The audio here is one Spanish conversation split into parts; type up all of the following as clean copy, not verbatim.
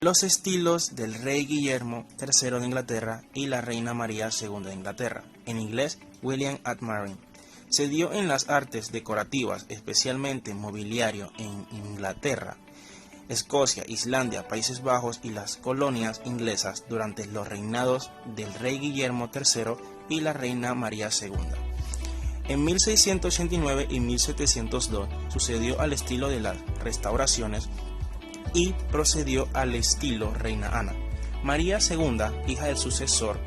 Los estilos del rey Guillermo III de Inglaterra y la reina María II de Inglaterra, en inglés William and Mary, se dio en las artes decorativas, especialmente mobiliario en Inglaterra, Escocia, Islandia, Países Bajos y las colonias inglesas durante los reinados del rey Guillermo III y la reina María II. En 1689 y 1702 sucedió al estilo de las restauraciones y procedió al estilo Reina Ana. María II, hija del sucesor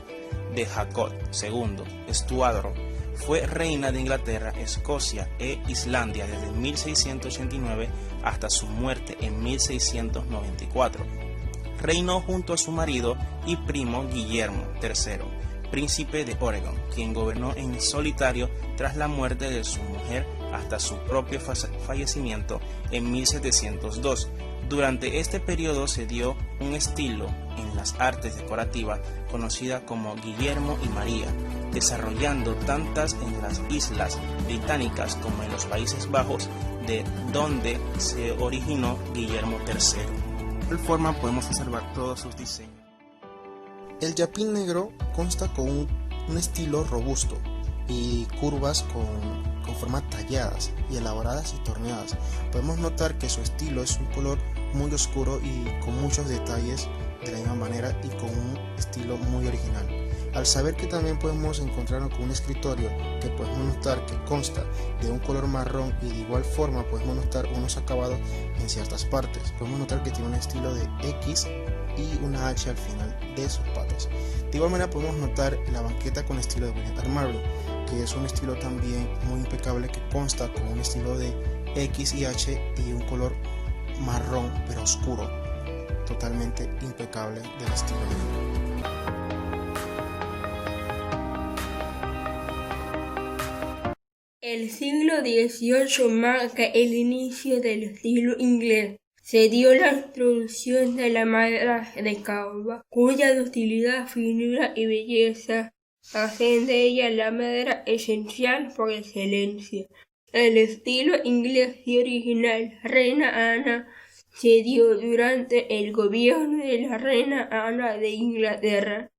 de Jacob II Estuardo, fue reina de Inglaterra, Escocia e Islandia desde 1689 hasta su muerte en 1694. Reinó junto a su marido y primo Guillermo III, príncipe de Oregón, quien gobernó en solitario tras la muerte de su mujer hasta su propio fallecimiento en 1702. Durante este periodo se dio un estilo en las artes decorativas conocida como Guillermo y María, desarrollando tantas en las islas británicas como en los Países Bajos, de donde se originó Guillermo III. De igual forma podemos observar todos sus diseños. El yapín negro consta con un estilo robusto y curvas con formas talladas y elaboradas y torneadas. Podemos notar que su estilo es un color muy oscuro y con muchos detalles de la misma manera y con un estilo muy original. Al saber que también podemos encontrarnos con un escritorio que podemos notar que consta de un color marrón y de igual forma podemos notar unos acabados en ciertas partes. Podemos notar que tiene un estilo de X y una H al final de sus patas. De igual manera podemos notar la banqueta con estilo de William and Mary, que es un estilo también muy impecable que consta con un estilo de X y H y un color marrón pero oscuro, totalmente impecable del estilo negro. El siglo XVIII marca el inicio del estilo inglés. Se dio la introducción de la madera de caoba, cuya ductilidad, finura y belleza hacen de ella la madera esencial por excelencia. El estilo inglés y original Reina Ana se dio durante el gobierno de la Reina Ana de Inglaterra.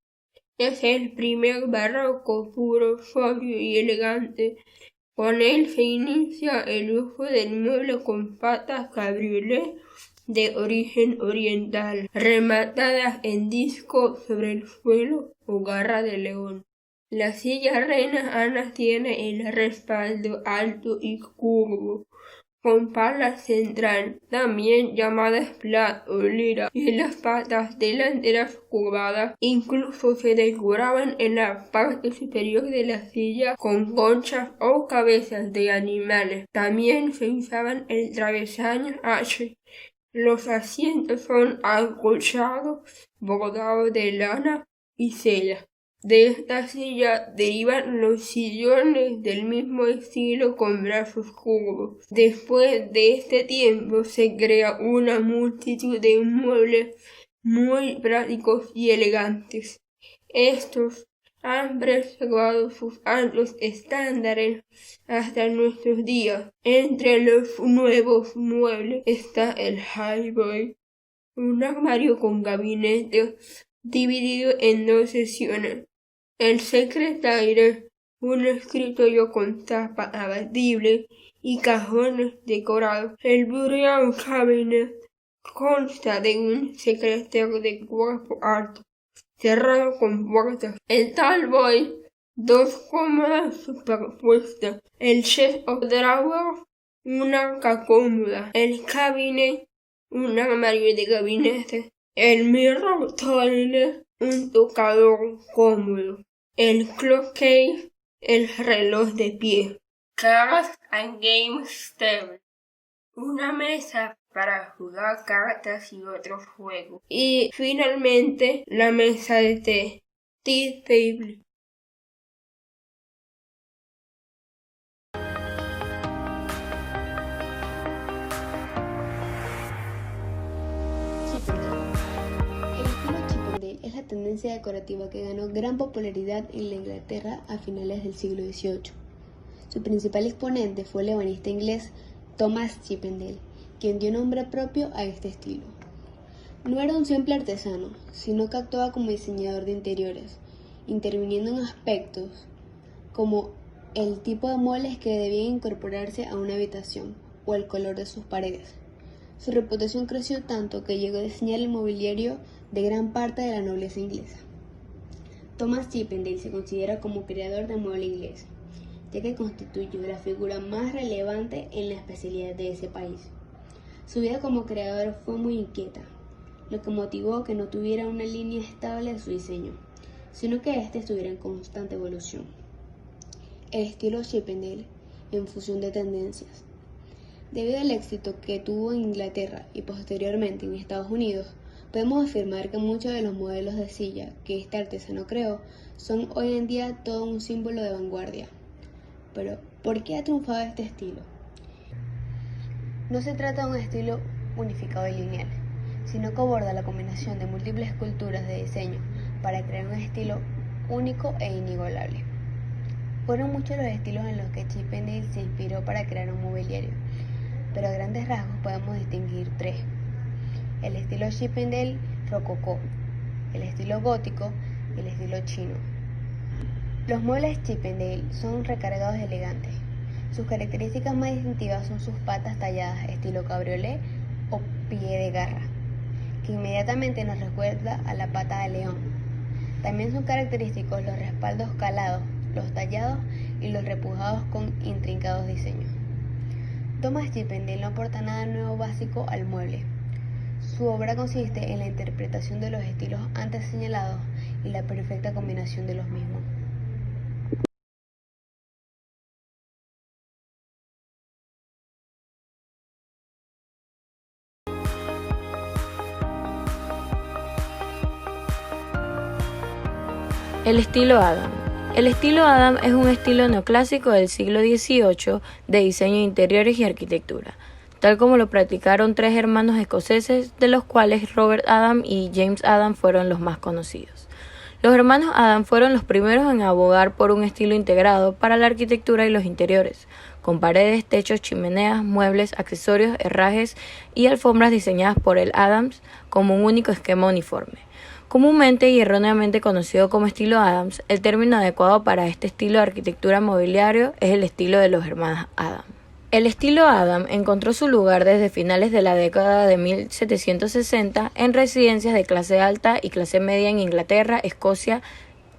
Es el primer barroco puro, sobrio y elegante. Con él se inicia el uso del mueble con patas cabriolet de origen oriental, rematadas en disco sobre el suelo o garra de león. La silla Reina Ana tiene el respaldo alto y curvo, con pala central, también llamada plat o lira, y las patas delanteras curvadas. Incluso se decoraban en la parte superior de la silla con conchas o cabezas de animales. También se usaban el travesaño H. Los asientos son acolchados, bordados de lana y seda. De esta silla derivan los sillones del mismo estilo con brazos curvos. Después de este tiempo se crea una multitud de muebles muy prácticos y elegantes. Estos han preservado sus altos estándares hasta nuestros días. Entre los nuevos muebles está el Highboy, un armario con gabinete dividido en 2 secciones. El secretaire, un escritorio con tapa abatible y cajones decorados. El Burial Cabinet consta de un secretario de cuerpo alto, cerrado con puertas. El Tallboy, 2 cómodas superpuestas. El Chest of Drawers, una arca cómoda. El Cabinet, un armario de gabinete. El Mirror Toilet, un tocador cómodo. El Clock Case, el reloj de pie. Cards and Games Table, una mesa para jugar cartas y otros juegos. Y finalmente la mesa de té, Tea Table. Es la tendencia decorativa que ganó gran popularidad en la Inglaterra a finales del siglo XVIII. Su principal exponente fue el ebanista inglés Thomas Chippendale, quien dio nombre propio a este estilo. No era un simple artesano, sino que actuaba como diseñador de interiores, interviniendo en aspectos como el tipo de muebles que debían incorporarse a una habitación o el color de sus paredes. Su reputación creció tanto que llegó a diseñar el mobiliario de gran parte de la nobleza inglesa. Thomas Chippendale se considera como creador de mueble inglés, ya que constituyó la figura más relevante en la especialidad de ese país. Su vida como creador fue muy inquieta, lo que motivó que no tuviera una línea estable de su diseño, sino que éste estuviera en constante evolución. El estilo Chippendale en fusión de tendencias. Debido al éxito que tuvo en Inglaterra y posteriormente en Estados Unidos, podemos afirmar que muchos de los modelos de silla que este artesano creó son hoy en día todo un símbolo de vanguardia. Pero, ¿por qué ha triunfado este estilo? No se trata de un estilo unificado y lineal, sino que aborda la combinación de múltiples culturas de diseño para crear un estilo único e inigualable. Fueron muchos los estilos en los que Chippendale se inspiró para crear un mobiliario, pero a grandes rasgos podemos distinguir tres: el estilo Chippendale rococó, el estilo gótico y el estilo chino. Los muebles Chippendale son recargados y elegantes. Sus características más distintivas son sus patas talladas estilo cabriolet o pie de garra, que inmediatamente nos recuerda a la pata de león. También son característicos los respaldos calados, los tallados y los repujados con intrincados diseños. Thomas Chippendale no aporta nada nuevo básico al mueble. Su obra consiste en la interpretación de los estilos antes señalados y la perfecta combinación de los mismos. El estilo Adam. El estilo Adam es un estilo neoclásico del siglo XVIII de diseño de interiores y arquitectura, tal como lo practicaron tres hermanos escoceses, de los cuales Robert Adam y James Adam fueron los más conocidos. Los hermanos Adam fueron los primeros en abogar por un estilo integrado para la arquitectura y los interiores, con paredes, techos, chimeneas, muebles, accesorios, herrajes y alfombras diseñadas por el Adams como un único esquema uniforme. Comúnmente y erróneamente conocido como estilo Adams, el término adecuado para este estilo de arquitectura mobiliario es el estilo de los hermanos Adam. El estilo Adam encontró su lugar desde finales de la década de 1760 en residencias de clase alta y clase media en Inglaterra, Escocia,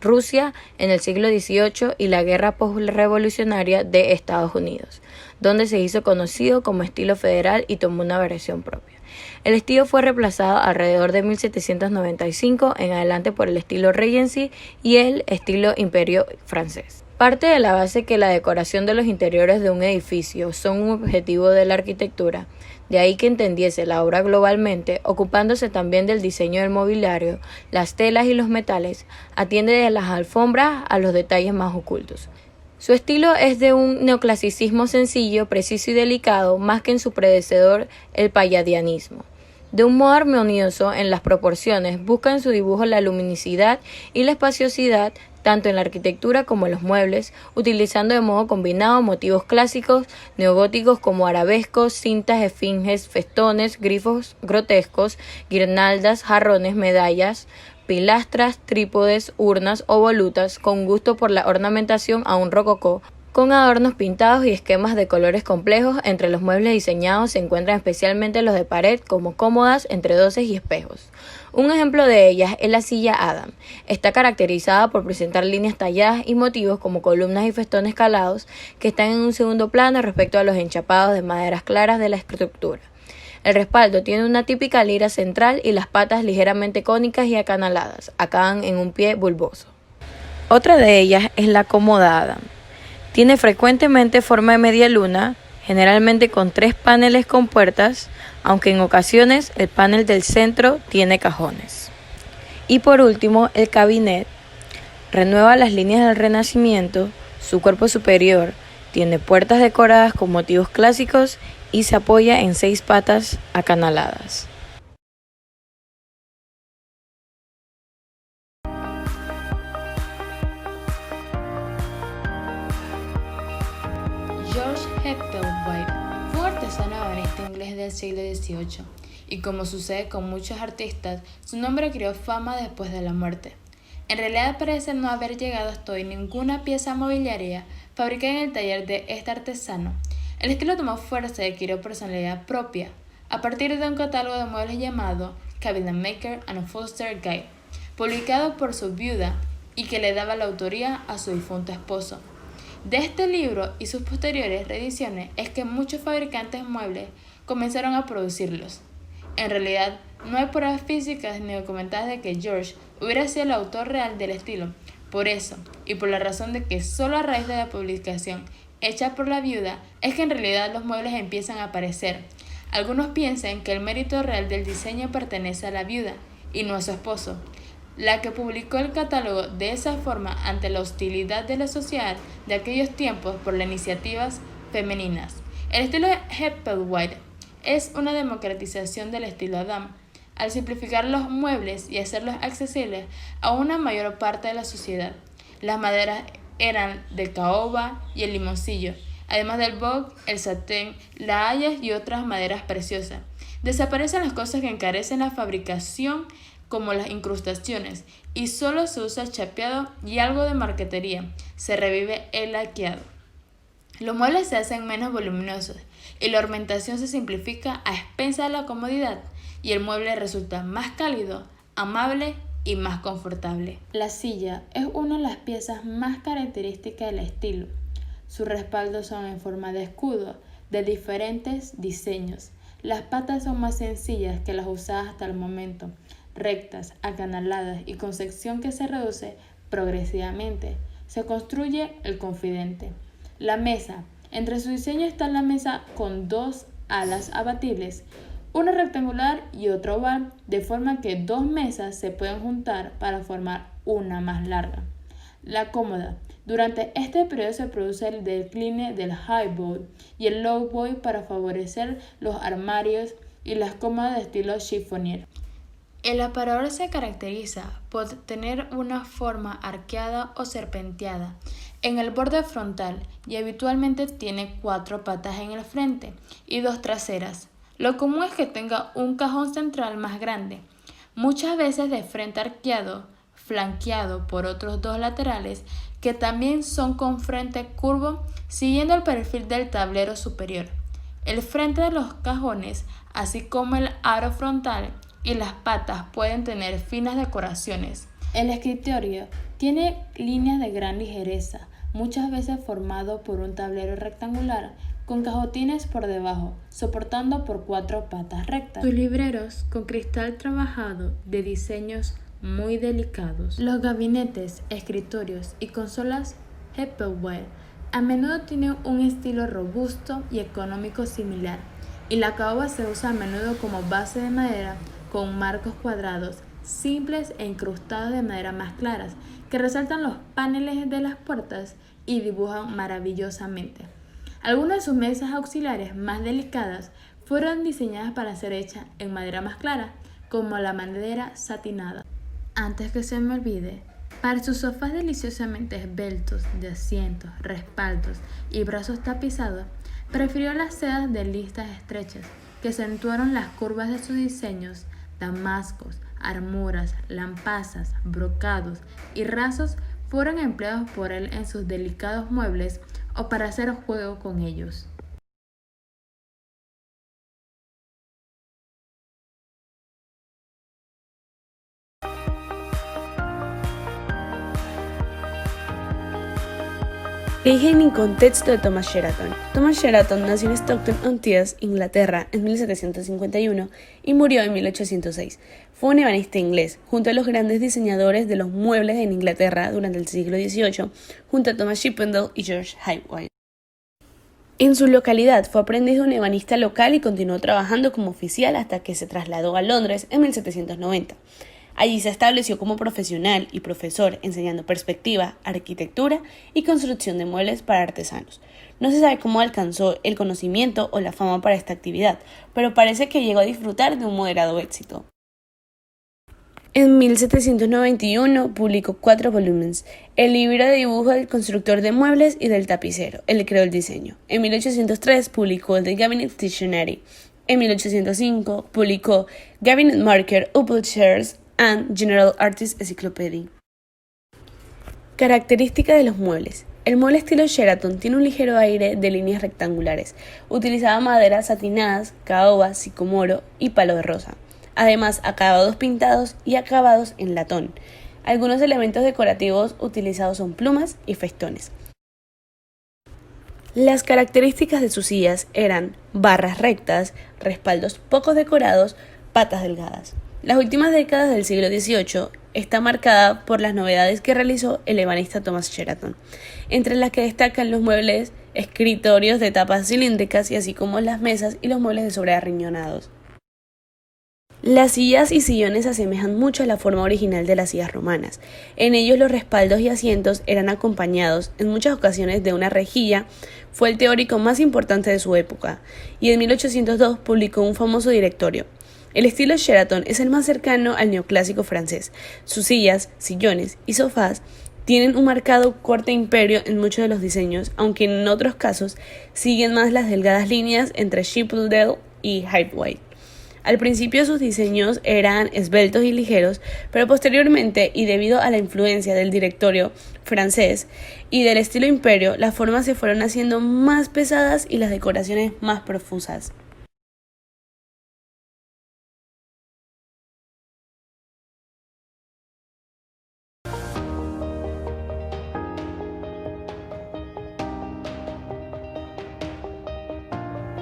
Rusia en el siglo XVIII y la guerra postrevolucionaria de Estados Unidos, donde se hizo conocido como estilo federal y tomó una versión propia. El estilo fue reemplazado alrededor de 1795 en adelante por el estilo Regency y el estilo Imperio francés. Parte de la base que la decoración de los interiores de un edificio son un objetivo de la arquitectura, de ahí que entendiese la obra globalmente, ocupándose también del diseño del mobiliario, las telas y los metales, atiende de las alfombras a los detalles más ocultos. Su estilo es de un neoclasicismo sencillo, preciso y delicado, más que en su predecesor el palladianismo. De un modo armonioso en las proporciones, busca en su dibujo la luminosidad y la espaciosidad, tanto en la arquitectura como en los muebles, utilizando de modo combinado motivos clásicos, neogóticos como arabescos, cintas, esfinges, festones, grifos grotescos, guirnaldas, jarrones, medallas, pilastras, trípodes, urnas o volutas, con gusto por la ornamentación a un rococó, con adornos pintados y esquemas de colores complejos. Entre los muebles diseñados se encuentran especialmente los de pared, como cómodas, entredoses y espejos. Un ejemplo de ellas es la silla Adam. Está caracterizada por presentar líneas talladas y motivos como columnas y festones calados que están en un segundo plano respecto a los enchapados de maderas claras de la estructura. El respaldo tiene una típica lira central y las patas ligeramente cónicas y acanaladas, acaban en un pie bulboso. Otra de ellas es la cómoda Adam. Tiene frecuentemente forma de media luna, generalmente con 3 paneles con puertas, aunque en ocasiones el panel del centro tiene cajones. Y por último, el cabinet renueva las líneas del Renacimiento, su cuerpo superior tiene puertas decoradas con motivos clásicos y se apoya en 6 patas acanaladas. George Hepplewhite fue un artesano ebanista inglés del siglo XVIII, y como sucede con muchos artistas, su nombre creó fama después de la muerte. En realidad parece no haber llegado hasta hoy ninguna pieza mobiliaria fabricada en el taller de este artesano. El estilo tomó fuerza y adquirió personalidad propia, a partir de un catálogo de muebles llamado Cabinet Maker and Upholsterer Guide, publicado por su viuda y que le daba la autoría a su difunto esposo. De este libro y sus posteriores reediciones es que muchos fabricantes de muebles comenzaron a producirlos. En realidad, no hay pruebas físicas ni documentadas de que George hubiera sido el autor real del estilo. Por eso, y por la razón de que solo a raíz de la publicación hecha por la viuda, es que en realidad los muebles empiezan a aparecer. Algunos piensan que el mérito real del diseño pertenece a la viuda y no a su esposo, la que publicó el catálogo de esa forma ante la hostilidad de la sociedad de aquellos tiempos por las iniciativas femeninas. El estilo Hepplewhite es una democratización del estilo Adam, al simplificar los muebles y hacerlos accesibles a una mayor parte de la sociedad. Las maderas eran de caoba y el limoncillo, además del boj, el satén, la haya y otras maderas preciosas. Desaparecen las cosas que encarecen la fabricación, como las incrustaciones, y solo se usa el chapeado y algo de marquetería. Se revive el laqueado. Los muebles se hacen menos voluminosos y la ornamentación se simplifica a expensas de la comodidad, y el mueble resulta más cálido, amable y más confortable. La silla es una de las piezas más características del estilo. Sus respaldos son en forma de escudo, de diferentes diseños. Las patas son más sencillas que las usadas hasta el momento, rectas, acanaladas y con sección que se reduce progresivamente. Se construye el confidente. La mesa. Entre su diseño está la mesa con dos alas abatibles, una rectangular y otra oval, de forma que dos mesas se pueden juntar para formar una más larga. La cómoda. Durante este periodo se produce el decline del highboy y el lowboy para favorecer los armarios y las cómodas de estilo chiffonier. El aparador se caracteriza por tener una forma arqueada o serpenteada en el borde frontal y habitualmente tiene 4 patas en el frente y 2 traseras. Lo común es que tenga un cajón central más grande, muchas veces de frente arqueado, flanqueado por otros 2 laterales que también son con frente curvo siguiendo el perfil del tablero superior. El frente de los cajones, así como el aro frontal y las patas pueden tener finas decoraciones. El escritorio tiene líneas de gran ligereza, muchas veces formado por un tablero rectangular con cajotines por debajo, soportando por 4 patas rectas. Sus libreros con cristal trabajado de diseños muy delicados. Los gabinetes, escritorios y consolas Hepplewhite a menudo tienen un estilo robusto y económico similar, y la caoba se usa a menudo como base de madera con marcos cuadrados, simples e incrustados de madera más claras, que resaltan los paneles de las puertas y dibujan maravillosamente. Algunas de sus mesas auxiliares más delicadas fueron diseñadas para ser hechas en madera más clara, como la madera satinada. Antes que se me olvide, para sus sofás deliciosamente esbeltos de asientos, respaldos y brazos tapizados, prefirió las sedas de listas estrechas que acentuaron las curvas de sus diseños. Damascos, armuras, lampazas, brocados y rasos fueron empleados por él en sus delicados muebles o para hacer juego con ellos. Origen y contexto de Thomas Sheraton. Thomas Sheraton nació en Stockton-on-Tees, Inglaterra, en 1751 y murió en 1806. Fue un ebanista inglés, junto a los grandes diseñadores de los muebles en Inglaterra durante el siglo XVIII, junto a Thomas Chippendale y George Hippolyte. En su localidad fue aprendiz de un ebanista local y continuó trabajando como oficial hasta que se trasladó a Londres en 1790. Allí se estableció como profesional y profesor, enseñando perspectiva, arquitectura y construcción de muebles para artesanos. No se sabe cómo alcanzó el conocimiento o la fama para esta actividad, pero parece que llegó a disfrutar de un moderado éxito. En 1791 publicó 4 volúmenes, el libro de dibujo del constructor de muebles y del tapicero, el que creó el diseño. En 1803 publicó The Cabinet Dictionary, En 1805 publicó Cabinet Marker, Upholsters and General Artist Encyclopedia. Características de los muebles. El mueble estilo Sheraton tiene un ligero aire de líneas rectangulares. Utilizaba maderas satinadas, caoba, sicomoro y palo de rosa. Además, acabados pintados y acabados en latón. Algunos elementos decorativos utilizados son plumas y festones. Las características de sus sillas eran barras rectas, respaldos poco decorados, patas delgadas. Las últimas décadas del siglo XVIII está marcada por las novedades que realizó el ebanista Thomas Sheraton, entre las que destacan los muebles, escritorios de tapas cilíndricas y así como las mesas y los muebles de sobrearriñonados. Las sillas y sillones asemejan mucho a la forma original de las sillas romanas. En ellos los respaldos y asientos eran acompañados en muchas ocasiones de una rejilla. Fue el teórico más importante de su época y en 1802 publicó un famoso directorio. El estilo Sheraton es el más cercano al neoclásico francés. Sus sillas, sillones y sofás tienen un marcado corte imperio en muchos de los diseños, aunque en otros casos siguen más las delgadas líneas entre Chippendale y Highway. Al principio sus diseños eran esbeltos y ligeros, pero posteriormente, y debido a la influencia del directorio francés y del estilo imperio, las formas se fueron haciendo más pesadas y las decoraciones más profusas.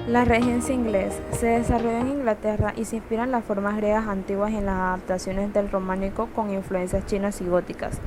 La regencia inglesa se desarrolló en Inglaterra y se inspira en las formas griegas antiguas y en las adaptaciones del románico con influencias chinas y góticas.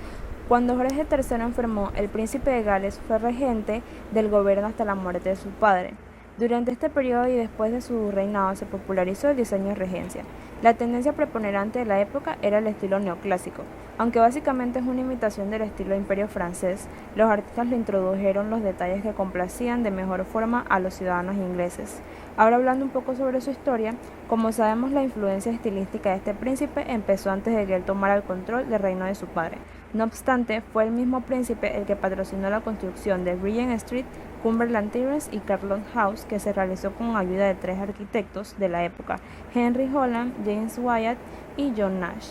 Cuando Jorge III enfermó, el príncipe de Gales fue regente del gobierno hasta la muerte de su padre. Durante este periodo y después de su reinado se popularizó el diseño de regencia. La tendencia preponderante de la época era el estilo neoclásico. Aunque básicamente es una imitación del estilo imperio francés, los artistas le introdujeron los detalles que complacían de mejor forma a los ciudadanos ingleses. Ahora hablando un poco sobre su historia, como sabemos la influencia estilística de este príncipe empezó antes de que él tomara el control del reino de su padre. No obstante, fue el mismo príncipe el que patrocinó la construcción de Regent Street, Cumberland Terrace y Carlton House, que se realizó con ayuda de 3 arquitectos de la época, Henry Holland, James Wyatt y John Nash.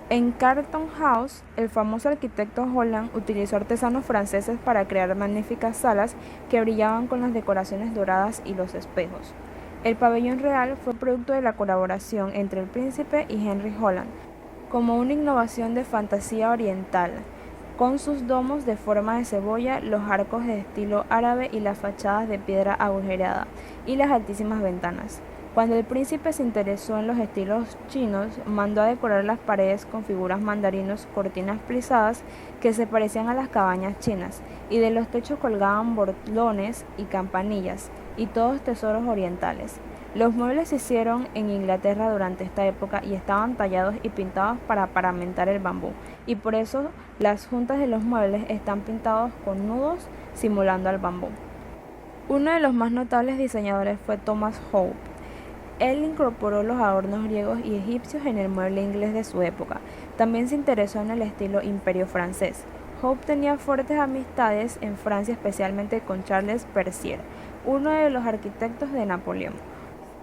En Carlton House, el famoso arquitecto Holland utilizó artesanos franceses para crear magníficas salas que brillaban con las decoraciones doradas y los espejos. El pabellón real fue producto de la colaboración entre el príncipe y Henry Holland, como una innovación de fantasía oriental, con sus domos de forma de cebolla, los arcos de estilo árabe y las fachadas de piedra agujereada, y las altísimas ventanas. Cuando el príncipe se interesó en los estilos chinos, mandó a decorar las paredes con figuras mandarinos, cortinas plisadas que se parecían a las cabañas chinas, y de los techos colgaban borlones y campanillas, y todos tesoros orientales. Los muebles se hicieron en Inglaterra durante esta época y estaban tallados y pintados para paramentar el bambú, y por eso las juntas de los muebles están pintados con nudos simulando al bambú. Uno de los más notables diseñadores fue Thomas Hope. Él incorporó los adornos griegos y egipcios en el mueble inglés de su época. También se interesó en el estilo imperio francés. Hope tenía fuertes amistades en Francia, especialmente con Charles Percier, uno de los arquitectos de Napoleón.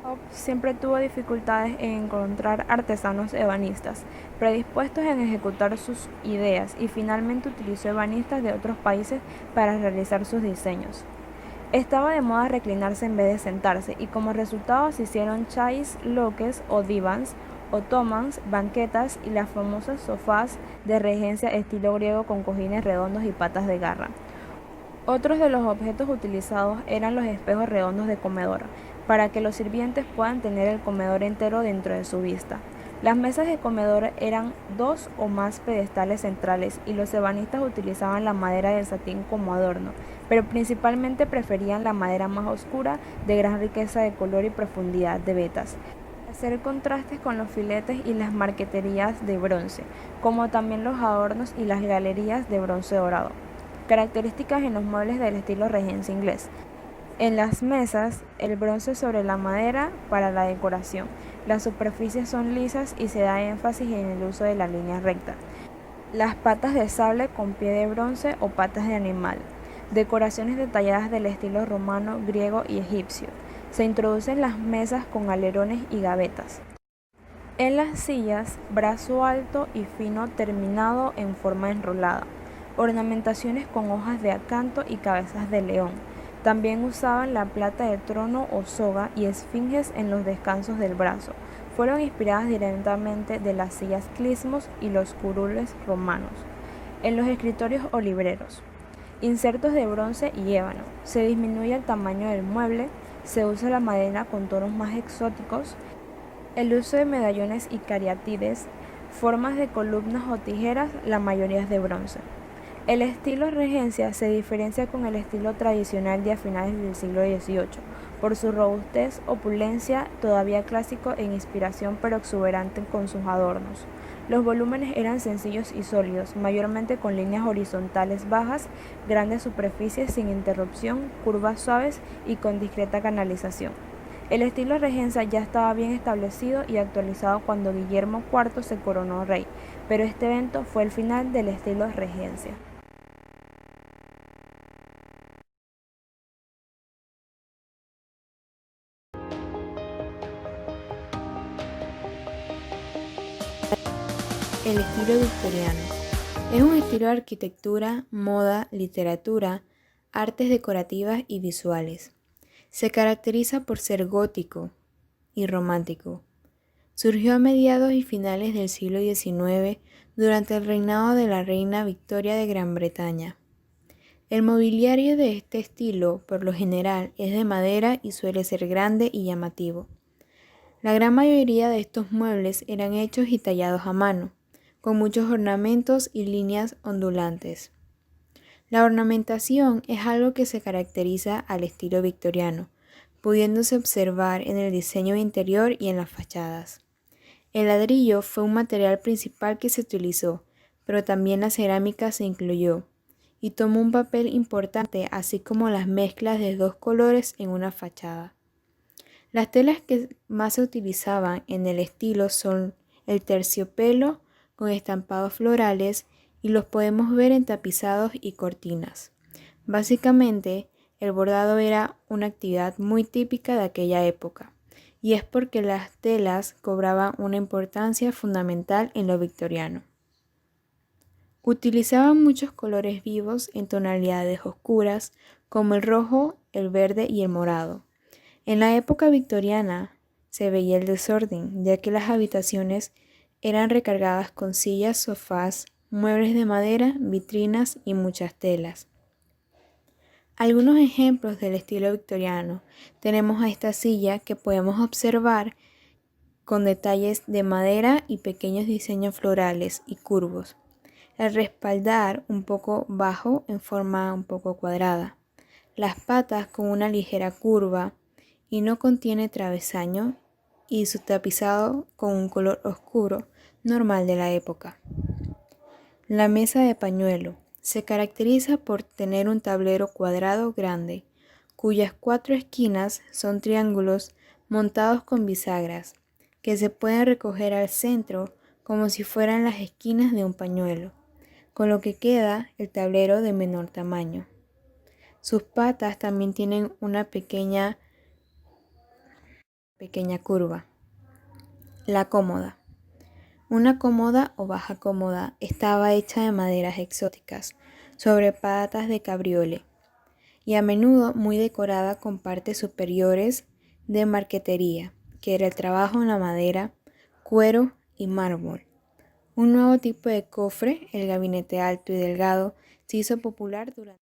Hope siempre tuvo dificultades en encontrar artesanos ebanistas, predispuestos en ejecutar sus ideas, y finalmente utilizó ebanistas de otros países para realizar sus diseños. Estaba de moda reclinarse en vez de sentarse, y como resultado se hicieron chais loques o divans, otomans, banquetas y las famosas sofás de regencia estilo griego con cojines redondos y patas de garra. Otros de los objetos utilizados eran los espejos redondos de comedor, para que los sirvientes puedan tener el comedor entero dentro de su vista. Las mesas de comedor eran 2 o más pedestales centrales y los ebanistas utilizaban la madera del satín como adorno, pero principalmente preferían la madera más oscura de gran riqueza de color y profundidad de vetas, para hacer contrastes con los filetes y las marqueterías de bronce, como también los adornos y las galerías de bronce dorado. Características en los muebles del estilo regencia inglés. En las mesas, el bronce sobre la madera para la decoración. Las superficies son lisas y se da énfasis en el uso de la línea recta. Las patas de sable con pie de bronce o patas de animal. Decoraciones detalladas del estilo romano, griego y egipcio. Se introducen las mesas con alerones y gavetas. En las sillas, brazo alto y fino terminado en forma enrolada. Ornamentaciones con hojas de acanto y cabezas de león. También usaban la plata de trono o soga y esfinges en los descansos del brazo. Fueron inspiradas directamente de las sillas clismos y los curules romanos. En los escritorios o libreros, insertos de bronce y ébano. Se disminuye el tamaño del mueble, se usa la madera con tonos más exóticos, el uso de medallones y cariátides, formas de columnas o tijeras, la mayoría es de bronce. El estilo regencia se diferencia con el estilo tradicional de a finales del siglo XVIII, por su robustez, opulencia, todavía clásico e inspiración pero exuberante con sus adornos. Los volúmenes eran sencillos y sólidos, mayormente con líneas horizontales bajas, grandes superficies sin interrupción, curvas suaves y con discreta canalización. El estilo regencia ya estaba bien establecido y actualizado cuando Guillermo IV se coronó rey, pero este evento fue el final del estilo regencia. El estilo victoriano es un estilo de arquitectura, moda, literatura, artes decorativas y visuales. Se caracteriza por ser gótico y romántico. Surgió a mediados y finales del siglo XIX durante el reinado de la reina Victoria de Gran Bretaña. El mobiliario de este estilo, por lo general, es de madera y suele ser grande y llamativo. La gran mayoría de estos muebles eran hechos y tallados a mano, con muchos ornamentos y líneas ondulantes. La ornamentación es algo que se caracteriza al estilo victoriano, pudiéndose observar en el diseño interior y en las fachadas. El ladrillo fue un material principal que se utilizó, pero también la cerámica se incluyó, y tomó un papel importante, así como las mezclas de dos colores en una fachada. Las telas que más se utilizaban en el estilo son el terciopelo con estampados florales y los podemos ver en tapizados y cortinas. Básicamente, el bordado era una actividad muy típica de aquella época, y es porque las telas cobraban una importancia fundamental en lo victoriano. Utilizaban muchos colores vivos en tonalidades oscuras, como el rojo, el verde y el morado. En la época victoriana se veía el desorden, ya que las habitaciones eran recargadas con sillas, sofás, muebles de madera, vitrinas y muchas telas. Algunos ejemplos del estilo victoriano. Tenemos a esta silla que podemos observar con detalles de madera y pequeños diseños florales y curvos. El respaldar un poco bajo en forma un poco cuadrada. Las patas con una ligera curva y no contiene travesaño y su tapizado con un color oscuro normal de la época. La mesa de pañuelo se caracteriza por tener un tablero cuadrado grande, cuyas 4 esquinas son triángulos montados con bisagras, que se pueden recoger al centro como si fueran las esquinas de un pañuelo, con lo que queda el tablero de menor tamaño. Sus patas también tienen una pequeña curva. La cómoda. Una cómoda o baja cómoda estaba hecha de maderas exóticas, sobre patas de cabriole, y a menudo muy decorada con partes superiores de marquetería, que era el trabajo en la madera, cuero y mármol. Un nuevo tipo de cofre, el gabinete alto y delgado, se hizo popular durante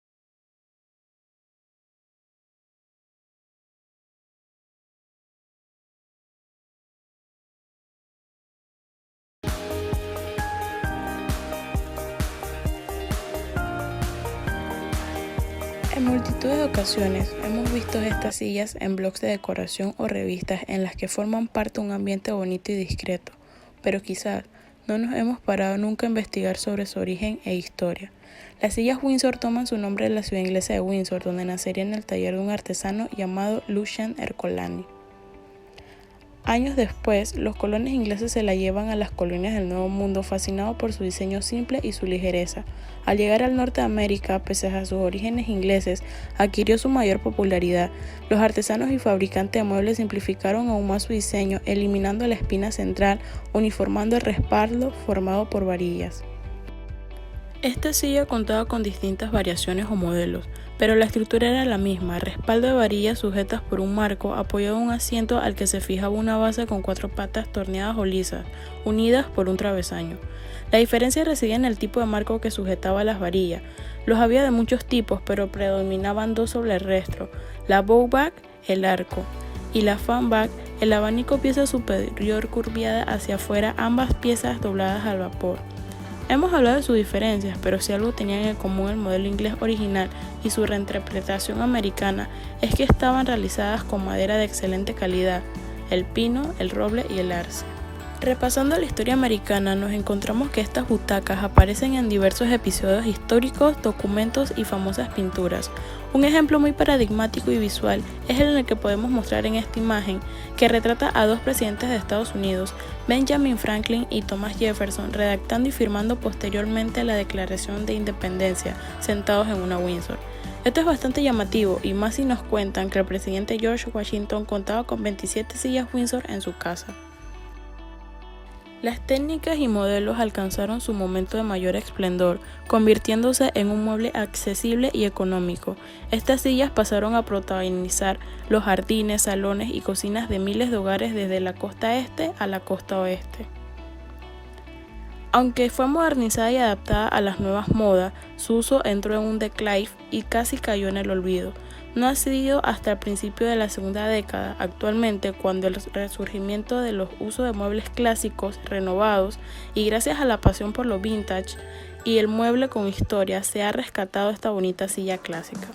En multitud de ocasiones hemos visto estas sillas en blogs de decoración o revistas en las que forman parte de un ambiente bonito y discreto, pero quizás no nos hemos parado nunca a investigar sobre su origen e historia. Las sillas Windsor toman su nombre de la ciudad inglesa de Windsor, donde nacería en el taller de un artesano llamado Lucian Ercolani. Años después, los colonos ingleses se la llevan a las colonias del Nuevo Mundo fascinados por su diseño simple y su ligereza. Al llegar al norte de América, pese a sus orígenes ingleses, adquirió su mayor popularidad. Los artesanos y fabricantes de muebles simplificaron aún más su diseño, eliminando la espina central, uniformando el respaldo formado por varillas. Esta silla contaba con distintas variaciones o modelos, pero la estructura era la misma, respaldo de varillas sujetas por un marco apoyado en un asiento al que se fijaba una base con 4 patas torneadas o lisas, unidas por un travesaño. La diferencia residía en el tipo de marco que sujetaba las varillas. Los había de muchos tipos, pero predominaban 2 sobre el resto: la bow back, el arco, y la fan back, el abanico, pieza superior curviada hacia afuera, ambas piezas dobladas al vapor. Hemos hablado de sus diferencias, pero si algo tenían en común el modelo inglés original y su reinterpretación americana es que estaban realizadas con madera de excelente calidad: el pino, el roble y el arce. Repasando la historia americana, nos encontramos que estas butacas aparecen en diversos episodios históricos, documentos y famosas pinturas. Un ejemplo muy paradigmático y visual es el en el que podemos mostrar en esta imagen, que retrata a 2 presidentes de Estados Unidos, Benjamin Franklin y Thomas Jefferson, redactando y firmando posteriormente la Declaración de Independencia, sentados en una Windsor. Esto es bastante llamativo, y más si nos cuentan que el presidente George Washington contaba con 27 sillas Windsor en su casa. Las técnicas y modelos alcanzaron su momento de mayor esplendor, convirtiéndose en un mueble accesible y económico. Estas sillas pasaron a protagonizar los jardines, salones y cocinas de miles de hogares desde la costa este a la costa oeste. Aunque fue modernizada y adaptada a las nuevas modas, su uso entró en un declive y casi cayó en el olvido. No ha sido hasta el principio de la segunda década, actualmente, cuando el resurgimiento de los usos de muebles clásicos renovados y gracias a la pasión por lo vintage y el mueble con historia, se ha rescatado esta bonita silla clásica.